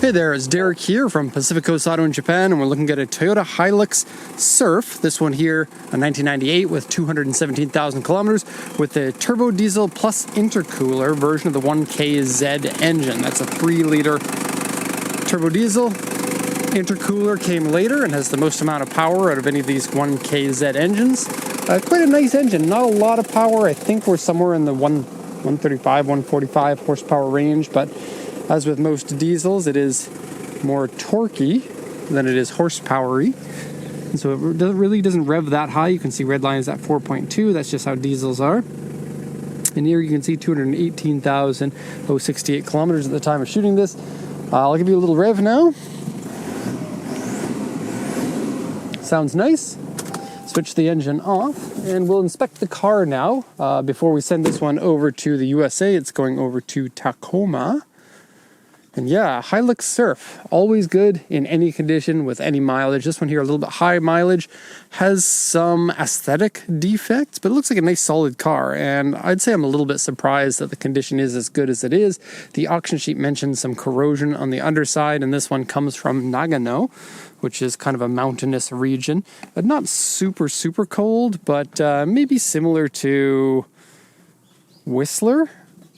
Hey there, it's Derek here from Pacific Coast Auto in Japan, and we're looking at a Toyota Hilux Surf. This one here, a 1998 with 217,000 kilometers, with the turbo diesel plus intercooler version of the 1KZ engine. That's a 3-liter turbo diesel. Intercooler came later and has the most amount of power out of any of these 1KZ engines. Quite a nice engine, not a lot of power. I think we're somewhere in the 135, 145 horsepower range, but as with most diesels, it is more torquey than it is horsepowery. And so it really doesn't rev that high. You can see red line is at 4.2. That's just how diesels are. And here you can see 218,068 kilometers at the time of shooting this. I'll give you a little rev now. Sounds nice. Switch the engine off, and we'll inspect the car now. Before we send this one over to the USA, it's going over to Tacoma. And yeah, Hilux Surf, always good in any condition with any mileage. This one here, a little bit high mileage, has some aesthetic defects, but it looks like a nice solid car. And I'd say I'm a little bit surprised that the condition is as good as it is. The auction sheet mentions some corrosion on the underside, and this one comes from Nagano, which is kind of a mountainous region. But not super, super cold, but maybe similar to Whistler,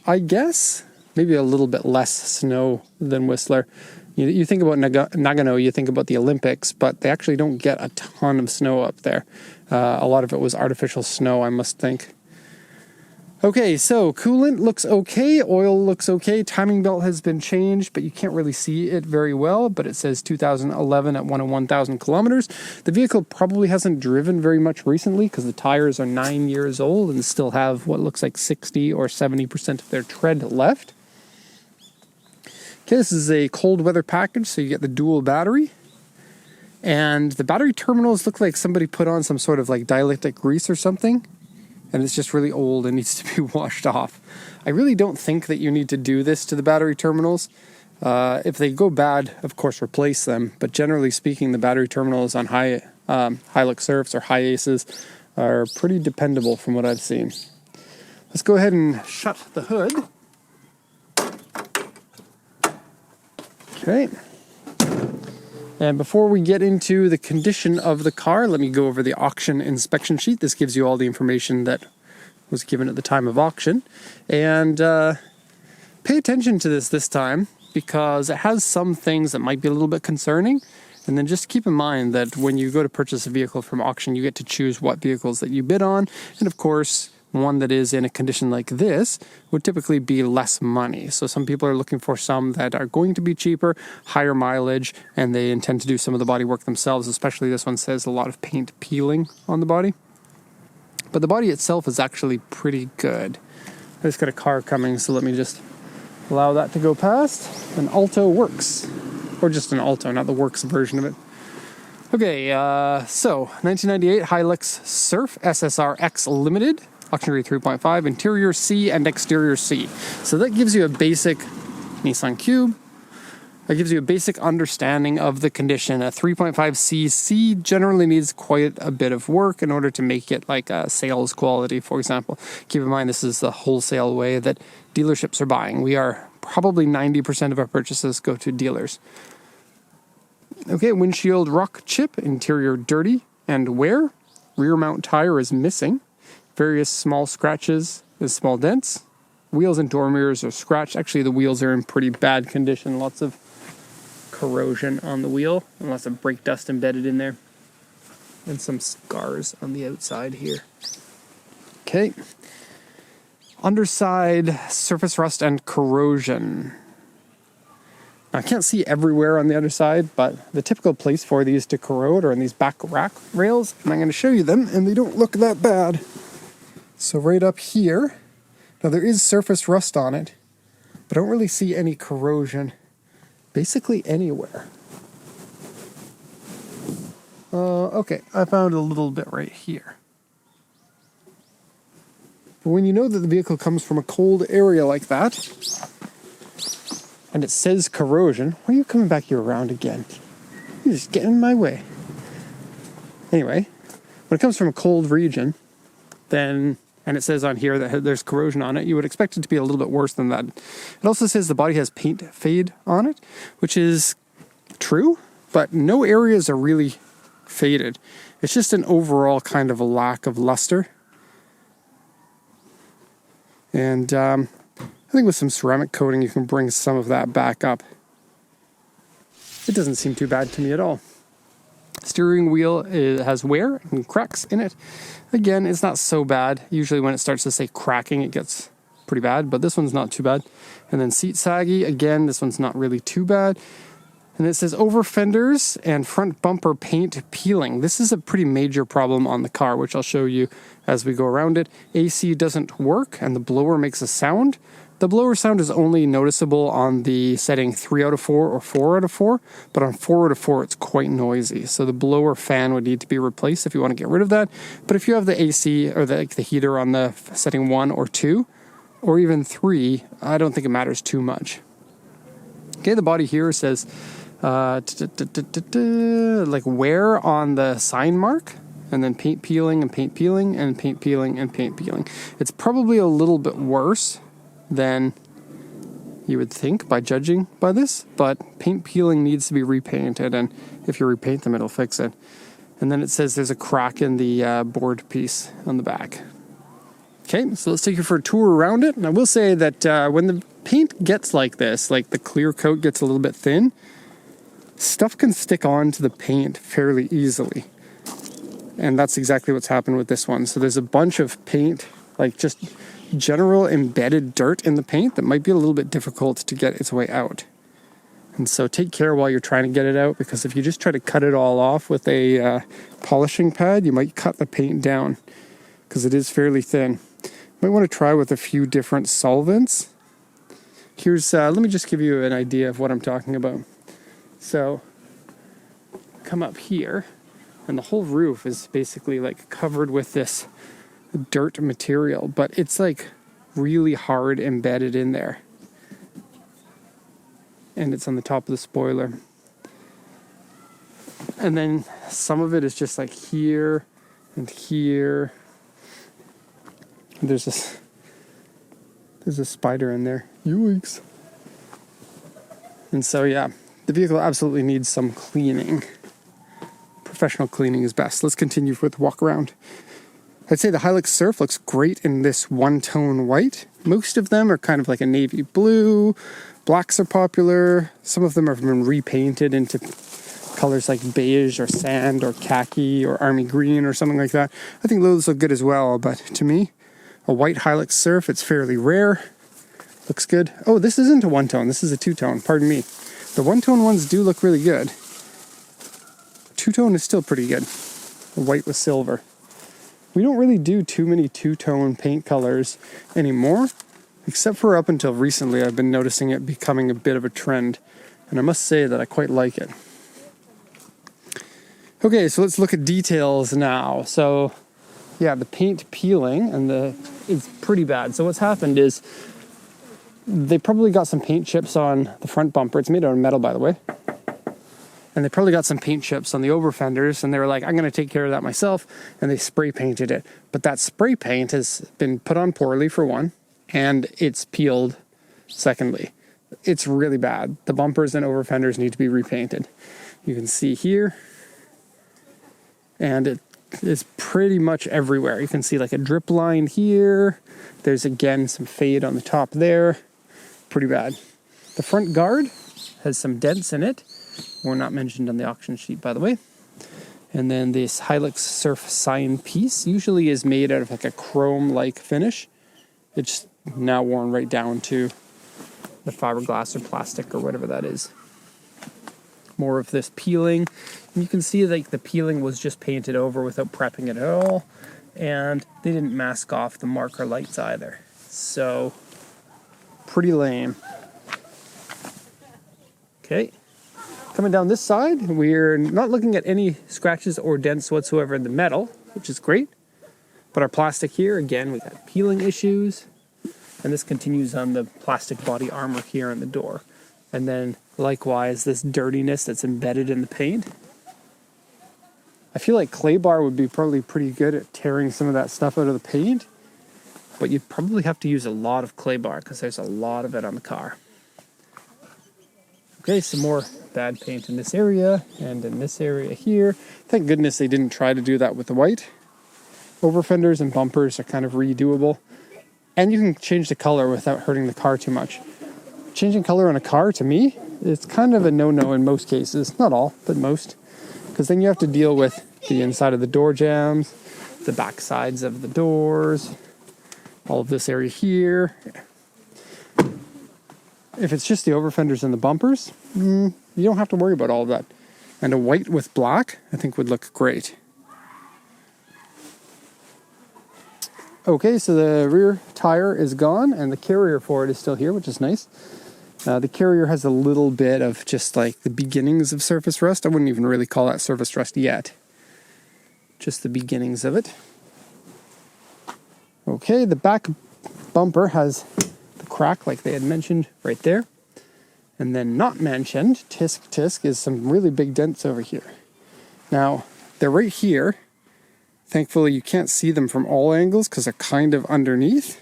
I guess. Maybe a little bit less snow than Whistler. You think about Nagano, you think about the Olympics, but they actually don't get a ton of snow up there. A lot of it was artificial snow, I must think. Okay, so coolant looks okay, oil looks okay, timing belt has been changed, but you can't really see it very well, but it says 2011 at 101,000 kilometers. The vehicle probably hasn't driven very much recently because the tires are 9 years old and still have what looks like 60 or 70% of their tread left. Okay, this is a cold weather package, so you get the dual battery. And the battery terminals look like somebody put on some sort of like dielectric grease or something. And it's just really old and needs to be washed off. I really don't think that you need to do this to the battery terminals. If they go bad, of course, replace them. But generally speaking, the battery terminals on Hilux Surfs or Hi-Aces are pretty dependable from what I've seen. Let's go ahead and shut the hood. Okay. And before we get into the condition of the car, let me go over the auction inspection sheet. This gives you all the information that was given at the time of auction. And pay attention to this time, because it has some things that might be a little bit concerning. And then just keep in mind that when you go to purchase a vehicle from auction, you get to choose what vehicles that you bid on. And of course, one that is in a condition like this would typically be less money. So some people are looking for some that are going to be cheaper, higher mileage, and they intend to do some of the body work themselves, especially this one says a lot of paint peeling on the body. But the body itself is actually pretty good. I just got a car coming, so let me just allow that to go past. An Alto Works, or just an Alto, not the Works version of it. Okay, so 1998 Hilux Surf SSR-X Limited. Auction rate 3.5, interior C and exterior C. So that gives you a basic Nissan Cube. That gives you a basic understanding of the condition. A 3.5 C generally needs quite a bit of work in order to make it like a sales quality, for example. Keep in mind, this is the wholesale way that dealerships are buying. We are probably 90% of our purchases go to dealers. Okay, windshield rock chip, interior dirty and wear. Rear mount tire is missing. Various small scratches and small dents. Wheels and door mirrors are scratched. Actually, the wheels are in pretty bad condition. Lots of corrosion on the wheel and lots of brake dust embedded in there. And some scars on the outside here. Okay. Underside surface rust and corrosion. Now, I can't see everywhere on the underside, but the typical place for these to corrode are in these back rack rails. And I'm going to show you them, and they don't look that bad. So right up here, now there is surface rust on it, but I don't really see any corrosion basically anywhere. Okay, I found a little bit right here. But when you know that the vehicle comes from a cold area like that, and it says corrosion, why are you coming back here around again? You're just getting in my way. Anyway, when it comes from a cold region, then and it says on here that there's corrosion on it, you would expect it to be a little bit worse than that. It also says the body has paint fade on it, which is true, but no areas are really faded. It's just an overall kind of a lack of luster. And I think with some ceramic coating, you can bring some of that back up. It doesn't seem too bad to me at all. Steering wheel has wear and cracks in it. Again, it's not so bad. Usually when it starts to say cracking, it gets pretty bad, but this one's not too bad. And then seat saggy, again, this one's not really too bad. And it says over fenders and front bumper paint peeling. This is a pretty major problem on the car, which I'll show you as we go around it. AC doesn't work and the blower makes a sound. The blower sound is only noticeable on the setting 3 out of 4 or 4 out of 4, but on 4 out of 4 it's quite noisy. So the blower fan would need to be replaced if you want to get rid of that. But if you have the AC or the heater on the setting 1 or 2, or even 3, I don't think it matters too much. Okay, the body here says like wear on the sign mark, and then paint peeling and paint peeling and paint peeling and paint peeling. It's probably a little bit worse than you would think by judging by this, but paint peeling needs to be repainted, and if you repaint them, it'll fix it. And then it says there's a crack in the board piece on the back. Okay, so let's take you for a tour around it. And I will say that when the paint gets like this, like the clear coat gets a little bit thin, stuff can stick on to the paint fairly easily. And that's exactly what's happened with this one. So there's a bunch of paint, like just general embedded dirt in the paint that might be a little bit difficult to get its way out. And so take care while you're trying to get it out, because if you just try to cut it all off with a polishing pad, you might cut the paint down because it is fairly thin. You might want to try with a few different solvents. Here's, let me just give you an idea of what I'm talking about. So come up here, and the whole roof is basically like covered with this dirt material, but it's like really hard embedded in there. And it's on the top of the spoiler. And then some of it is just like here and here. And there's a spider in there. Yikes. And so yeah, the vehicle absolutely needs some cleaning. Professional cleaning is best. Let's continue with the walk around. I'd say the Hilux Surf looks great in this one-tone white. Most of them are kind of like a navy blue. Blacks are popular. Some of them have been repainted into colors like beige or sand or khaki or army green or something like that. I think those look good as well, but to me, a white Hilux Surf, it's fairly rare. Looks good. Oh, this isn't a one-tone. This is a two-tone. Pardon me. The one-tone ones do look really good. Two-tone is still pretty good. White with silver. We don't really do too many two-tone paint colors anymore, except for up until recently. I've been noticing it becoming a bit of a trend, and I must say that I quite like it. Okay, so let's look at details now. So, yeah, the paint peeling is pretty bad. So what's happened is they probably got some paint chips on the front bumper. It's made out of metal, by the way. And they probably got some paint chips on the over fenders, and they were like, I'm going to take care of that myself, and they spray painted it. But that spray paint has been put on poorly, for one, and it's peeled, secondly. It's really bad. The bumpers and over fenders need to be repainted. You can see here, and it is pretty much everywhere. You can see like a drip line here. There's, again, some fade on the top there. Pretty bad. The front guard has some dents in it. Were not mentioned on the auction sheet, by the way. And then this Hilux Surf sign piece usually is made out of like a chrome-like finish. It's now worn right down to the fiberglass or plastic or whatever that is. More of this peeling. And you can see like the peeling was just painted over without prepping it at all. And they didn't mask off the marker lights either. So, pretty lame. Okay. Coming down this side, we're not looking at any scratches or dents whatsoever in the metal, which is great. But our plastic here, again, we got peeling issues. And this continues on the plastic body armor here on the door. And then, likewise, this dirtiness that's embedded in the paint. I feel like clay bar would be probably pretty good at tearing some of that stuff out of the paint. but you'd probably have to use a lot of clay bar because there's a lot of it on the car. Okay, some more bad paint in this area and in this area here. Thank goodness they didn't try to do that with the white. Over fenders and bumpers are kind of redoable. And you can change the color without hurting the car too much. Changing color on a car, to me, is kind of a no-no in most cases. Not all, but most. Because then you have to deal with the inside of the door jambs, the back sides of the doors, all of this area here. If it's just the over fenders and the bumpers, you don't have to worry about all of that. And a white with black, I think would look great. Okay, so the rear tire is gone and the carrier for it is still here, which is nice. The carrier has a little bit of just like the beginnings of surface rust. I wouldn't even really call that surface rust yet. Just the beginnings of it. Okay, the back bumper has the crack like they had mentioned right there. And then not mentioned, tisk, is some really big dents over here. Now, they're right here. Thankfully, you can't see them from all angles because they're kind of underneath.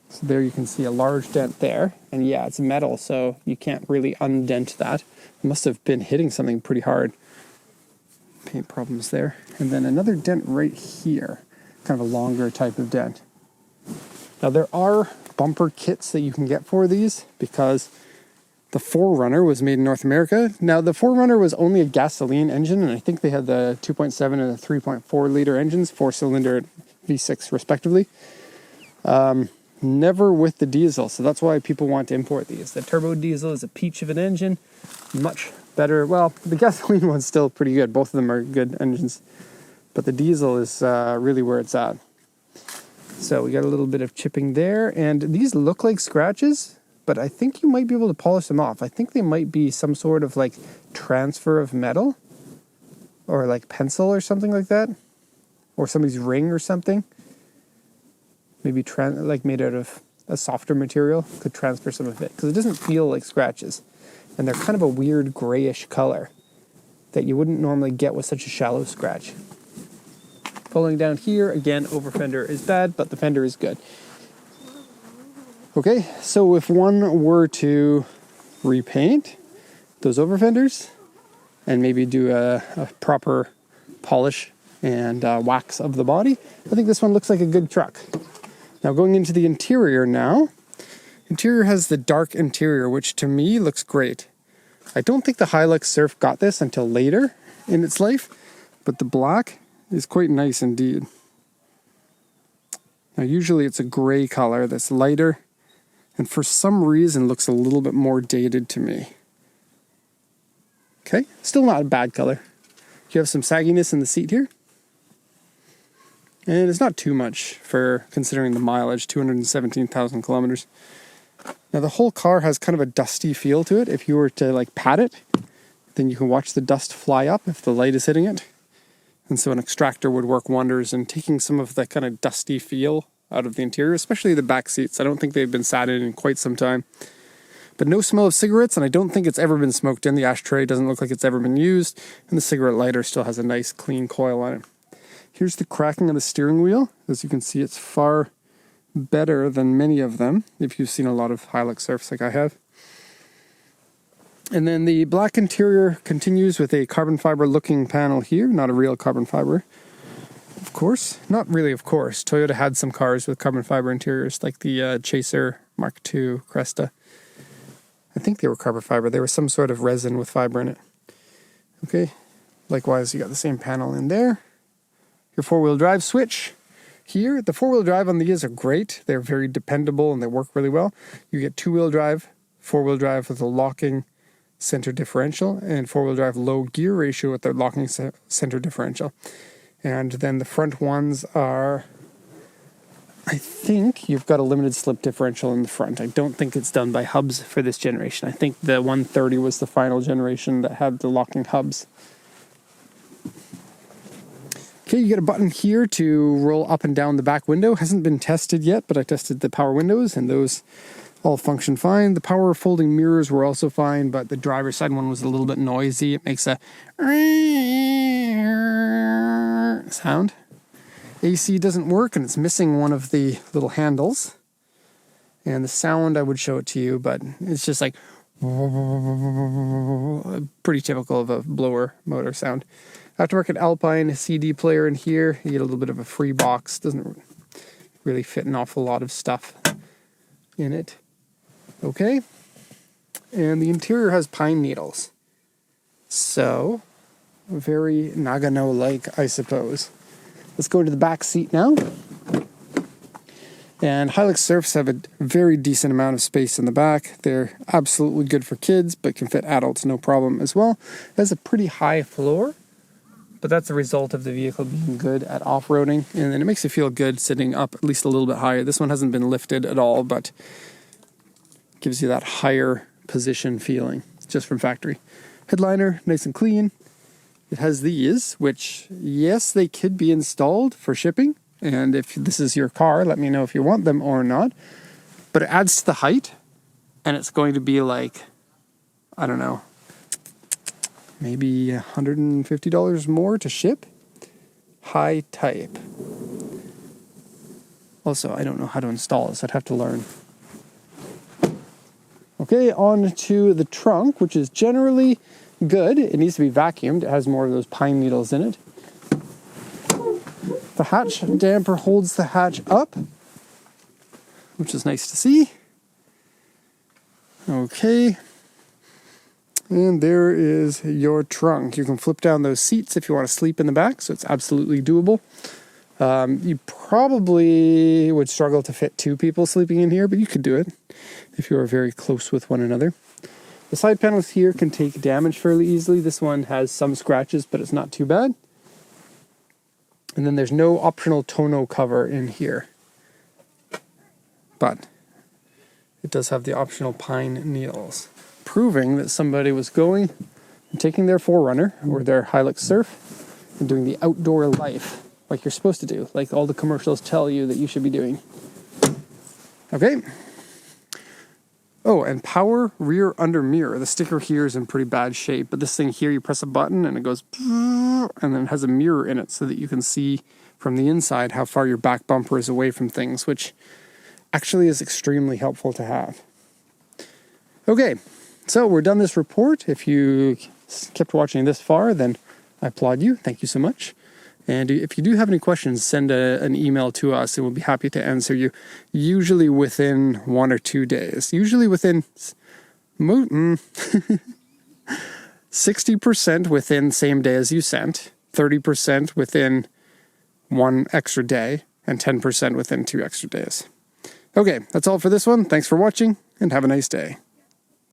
So there you can see a large dent there. And yeah, it's metal, so you can't really undent that. It must have been hitting something pretty hard. Paint problems there. And then another dent right here. Kind of a longer type of dent. Now there are bumper kits that you can get for these because the 4Runner was made in North America. Now, the 4Runner was only a gasoline engine, and I think they had the 2.7 and the 3.4 liter engines, 4-cylinder V6 respectively. Never with the diesel, so that's why people want to import these. The turbo diesel is a peach of an engine, much better. Well, the gasoline one's still pretty good. Both of them are good engines, but the diesel is really where it's at. So we got a little bit of chipping there, and these look like scratches, but I think you might be able to polish them off. I think they might be some sort of like transfer of metal or like pencil or something like that, or somebody's ring or something. Maybe like made out of a softer material could transfer some of it because it doesn't feel like scratches. And they're kind of a weird grayish color that you wouldn't normally get with such a shallow scratch. Pulling down here, again, over fender is bad, but the fender is good. Okay, so if one were to repaint those over fenders and maybe do a proper polish and wax of the body, I think this one looks like a good truck. Now going into the interior now, interior has the dark interior, which to me looks great. I don't think the Hilux Surf got this until later in its life, but the black is quite nice indeed. Now usually it's a gray color that's lighter, and for some reason looks a little bit more dated to me. Okay, still not a bad color. You have some sagginess in the seat here. And it's not too much for considering the mileage, 217,000 kilometers. Now the whole car has kind of a dusty feel to it. If you were to like pat it, then you can watch the dust fly up if the light is hitting it. And so an extractor would work wonders in taking some of that kind of dusty feel out of the interior, especially the back seats. I don't think they've been sat in quite some time. But no smell of cigarettes, and I don't think it's ever been smoked in. The ashtray doesn't look like it's ever been used, and the cigarette lighter still has a nice clean coil on it. Here's the cracking of the steering wheel. As you can see, it's far better than many of them, if you've seen a lot of Hilux Surfs like I have. And then the black interior continues with a carbon fiber looking panel here, not a real carbon fiber. Of course, not really of course. Toyota had some cars with carbon fiber interiors like the Chaser Mark II Cresta. I think they were carbon fiber. There was some sort of resin with fiber in it. Okay, likewise you got the same panel in there. Your four-wheel drive switch here. The four-wheel drive on these are great. They're very dependable and they work really well. You get two-wheel drive, four-wheel drive with a locking center differential, and four-wheel drive low gear ratio with the locking center differential. And then the front ones are, I think you've got a limited slip differential in the front. I don't think it's done by hubs for this generation. I think the 130 was the final generation that had the locking hubs. Okay, you get a button here to roll up and down the back window. Hasn't been tested yet, but I tested the power windows and those all function fine. The power folding mirrors were also fine, but the driver's side one was a little bit noisy. It makes a sound. AC doesn't work and it's missing one of the little handles. And the sound, I would show it to you, but it's just like pretty typical of a blower motor sound. Aftermarket Alpine CD player in here. You get a little bit of a free box. Doesn't really fit an awful lot of stuff in it. Okay. And the interior has pine needles. So, very Nagano-like, I suppose. Let's go into the back seat now. And Hilux Surfs have a very decent amount of space in the back. They're absolutely good for kids, but can fit adults no problem as well. It has a pretty high floor, but that's the result of the vehicle being good at off-roading. And then it makes you feel good sitting up at least a little bit higher. This one hasn't been lifted at all, but gives you that higher position feeling just from factory. Headliner, nice and clean. It has these, which, yes, they could be installed for shipping. And if this is your car, let me know if you want them or not. But it adds to the height, and it's going to be like, I don't know, maybe $150 more to ship. High type. Also, I don't know how to install this. I'd have to learn. Okay, on to the trunk, which is generally good. It needs to be vacuumed. It has more of those pine needles in it. The hatch damper holds the hatch up, which is nice to see. Okay. And there is your trunk. You can flip down those seats if you want to sleep in the back, so it's absolutely doable. You probably would struggle to fit two people sleeping in here, but you could do it if you are very close with one another. The side panels here can take damage fairly easily. This one has some scratches, but it's not too bad. And then there's no optional tonneau cover in here. But it does have the optional pine needles, proving that somebody was going and taking their 4Runner or their Hilux Surf and doing the outdoor life like you're supposed to do, like all the commercials tell you that you should be doing. Okay. Oh, and power rear under mirror. The sticker here is in pretty bad shape, but this thing here, you press a button and it goes, and then it has a mirror in it so that you can see from the inside how far your back bumper is away from things, which actually is extremely helpful to have. Okay, so we're done this report. If you kept watching this far, then I applaud you. Thank you so much. And if you do have any questions, send an email to us and we'll be happy to answer you, usually within 1 or 2 days. Usually within 60% within same day as you sent, 30% within 1 extra day, and 10% within 2 extra days. Okay, that's all for this one. Thanks for watching, and have a nice day.